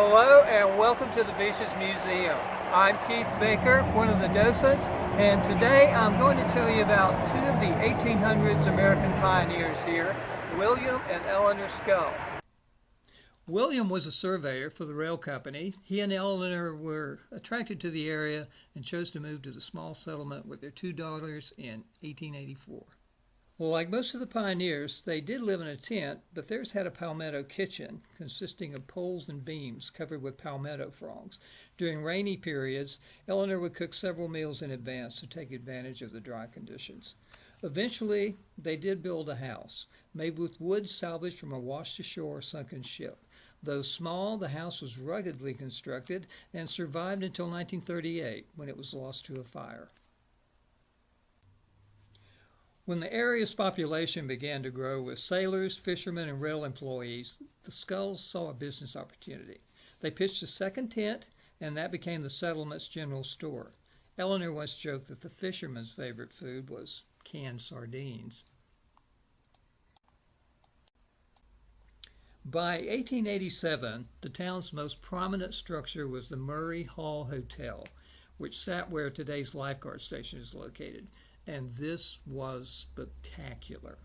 Hello and welcome to the Beaches Museum. I'm Keith Baker, one of the docents, and today I'm going to tell you about two of the 1800s American pioneers here, William and Eleanor Scull. William was a surveyor for the rail company. He and Eleanor were attracted to the area and chose to move to the small settlement with their two daughters in 1884. Well, like most of the pioneers, they did live in a tent, but theirs had a palmetto kitchen consisting of poles and beams covered with palmetto fronds. During rainy periods, Eleanor would cook several meals in advance to take advantage of the dry conditions. Eventually, they did build a house, made with wood salvaged from a washed-ashore sunken ship. Though small, the house was ruggedly constructed and survived until 1938, when it was lost to a fire. When the area's population began to grow with sailors, fishermen, and rail employees, the Sculls saw a business opportunity. They pitched a second tent, and that became the settlement's general store. Eleanor once joked that the fishermen's favorite food was canned sardines. By 1887, the town's most prominent structure was the Murray Hall Hotel, which sat where today's lifeguard station is located. And this was spectacular.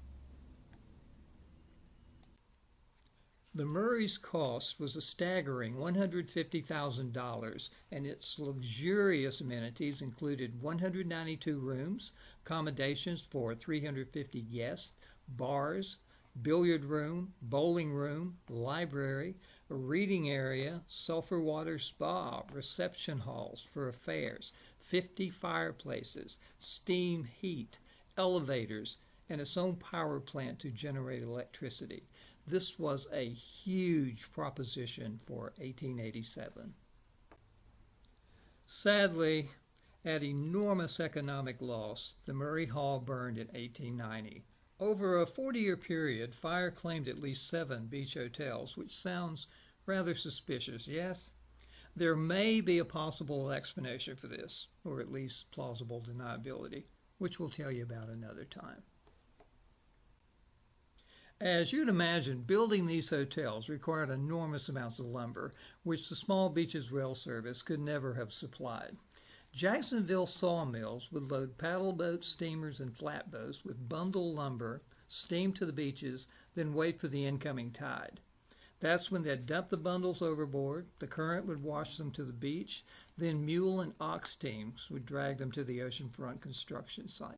The Murray's cost was a staggering $150,000, and its luxurious amenities included 192 rooms, accommodations for 350 guests, bars, billiard room, bowling room, library, a reading area, sulfur water spa, reception halls for affairs, 50 fireplaces, steam heat, elevators, and its own power plant to generate electricity. This was a huge proposition for 1887. Sadly, at enormous economic loss, the Murray Hall burned in 1890. Over a 40-year period, fire claimed at least 7 beach hotels, which sounds rather suspicious, yes? There may be a possible explanation for this, or at least plausible deniability, which we'll tell you about another time. As you'd imagine, building these hotels required enormous amounts of lumber, which the small beaches rail service could never have supplied. Jacksonville sawmills would load paddle boats, steamers, and flatboats with bundle lumber, steam to the beaches, then wait for the incoming tide. That's when they'd dump the bundles overboard, the current would wash them to the beach, then mule and ox teams would drag them to the oceanfront construction site.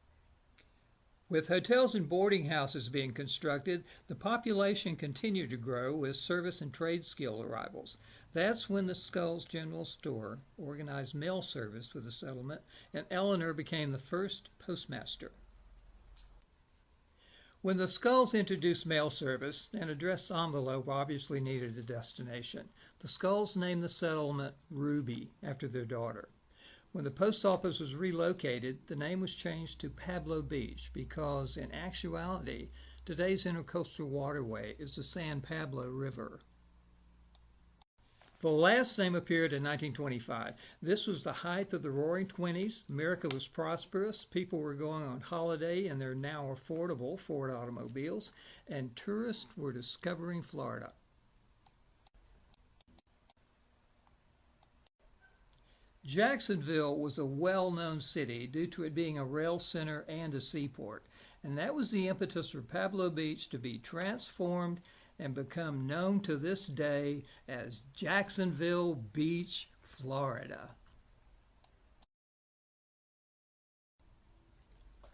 With hotels and boarding houses being constructed, the population continued to grow with service and trade skill arrivals. That's when the Scull's General Store organized mail service for the settlement, and Eleanor became the first postmaster. When the Sculls introduced mail service, an address envelope obviously needed a destination. The Sculls named the settlement Ruby after their daughter. When the post office was relocated, the name was changed to Pablo Beach because, in actuality, today's intercoastal waterway is the San Pablo River. The last name appeared in 1925. This was the height of the Roaring Twenties. America was prosperous. People were going on holiday in their now affordable Ford automobiles, and tourists were discovering Florida. Jacksonville was a well-known city due to it being a rail center and a seaport, and that was the impetus for Pablo Beach to be transformed and become known to this day as Jacksonville Beach, Florida.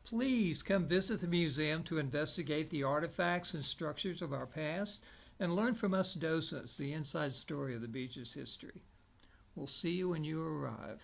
Please come visit the museum to investigate the artifacts and structures of our past and learn from us docents the inside story of the beach's history. We'll see you when you arrive.